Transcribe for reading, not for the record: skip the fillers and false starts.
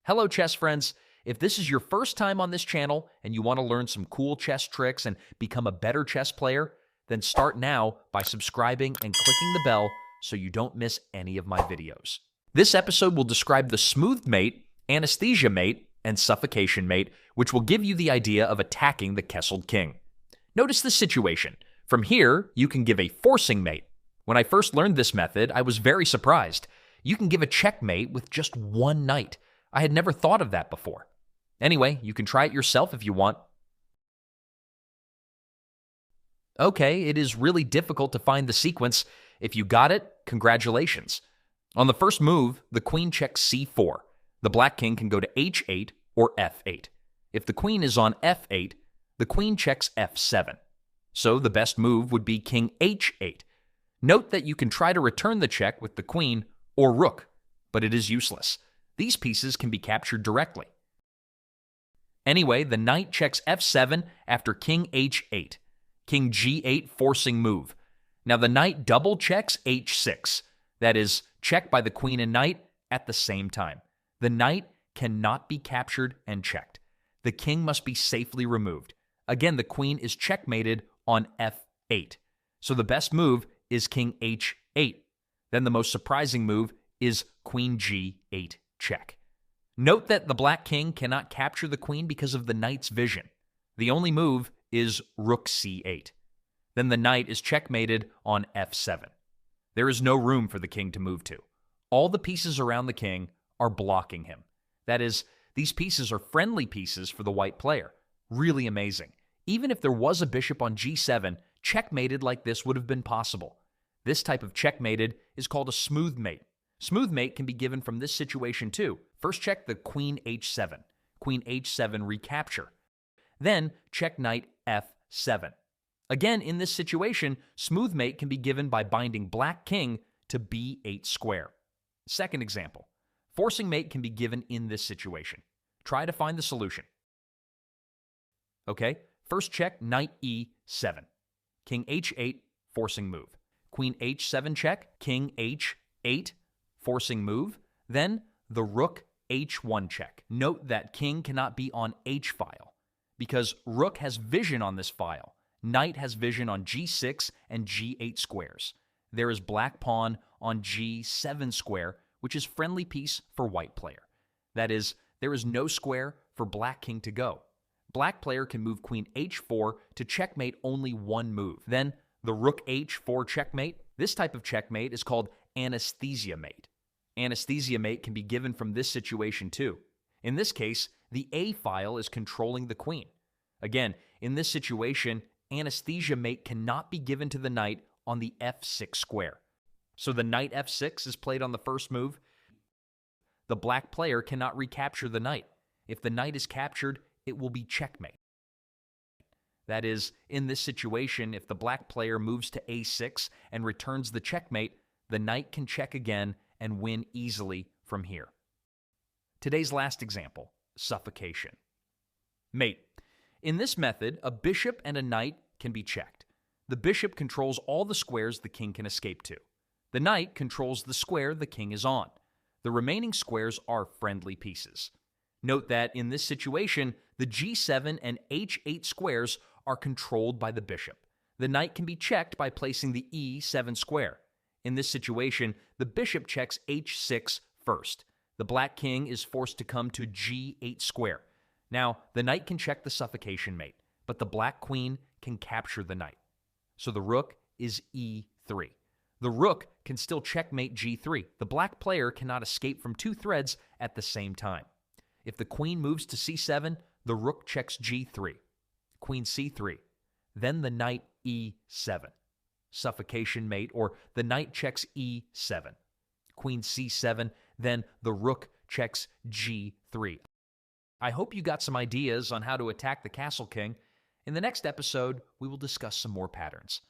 Hello, chess friends. If this is your first time on this channel and you want to learn some cool chess tricks and become a better chess player, then start now by subscribing and clicking the bell so you don't miss any of my videos. This episode will describe the smooth mate, anesthesia mate, and suffocation mate, which will give you the idea of attacking the castled king. Notice the situation. From here, you can give a forcing mate. When I first learned this method, I was very surprised. You can give a checkmate with just one knight. I had never thought of that before. Anyway, you can try it yourself if you want. Okay, it is really difficult to find the sequence. If you got it, congratulations. On the first move, the queen checks c4. The black king can go to h8 or f8. If the queen is on f8, the queen checks f7. So the best move would be king h8. Note that you can try to return the check with the queen or rook, but it is useless. These pieces can be captured directly. Anyway, the knight checks f7 after king h8. King g8 forcing move. Now the knight double checks h6. That is, check by the queen and knight at the same time. The knight cannot be captured and checked. The king must be safely removed. Again, the queen is checkmated on f8. So the best move is king h8. Then the most surprising move is queen g8 check. Note that the black king cannot capture the queen because of the knight's vision. The only move is rook c8. Then the knight is checkmated on f7. There is no room for the king to move to. All the pieces around the king are blocking him. That is, these pieces are friendly pieces for the white player. Really amazing. Even if there was a bishop on g7, checkmated like this would have been possible. This type of checkmated is called a smooth mate. Smooth mate can be given from this situation too. First check the queen h7. Queen h7 recapture. Then check knight f7. Again, in this situation, smooth mate can be given by binding black king to b8 square. Second example. Forcing mate can be given in this situation. Try to find the solution. Okay, first check knight e7. King h8, forcing move. Queen h7 check, king h8, forcing move. Then the rook h1 check. Note that king cannot be on h file because rook has vision on this file. Knight has vision on g6 and g8 squares. There is black pawn on g7 square, which is friendly piece for white player. That is, there is no square for black king to go. Black player can move queen h4 to checkmate only one move. Then the rook h4 checkmate. This type of checkmate is called anesthesia mate. Anesthesia mate can be given from this situation too. In this case, the A file is controlling the queen. Again, in this situation, anesthesia mate cannot be given to the knight on the f6 square. So the knight f6 is played on the first move. The black player cannot recapture the knight. If the knight is captured, it will be checkmate. That is, in this situation, if the black player moves to a6 and returns the checkmate, the knight can check again and win easily from here. Today's last example, suffocation. Mate. In this method, a bishop and a knight can be checked. The bishop controls all the squares the king can escape to. The knight controls the square the king is on. The remaining squares are friendly pieces. Note that in this situation, the g7 and h8 squares are controlled by the bishop. The knight can be checked by placing the e7 square. In this situation, the bishop checks h6 first. The black king is forced to come to g8 square. Now, the knight can check the suffocation mate, but the black queen can capture the knight. So the rook is e3. The rook can still checkmate g3. The black player cannot escape from two threads at the same time. If the queen moves to c7, the rook checks g3. Queen c3. Then the knight e7. Suffocation mate, or the knight checks e7. Queen c7, then the rook checks g3. I hope you got some ideas on how to attack the castle king. In the next episode, we will discuss some more patterns.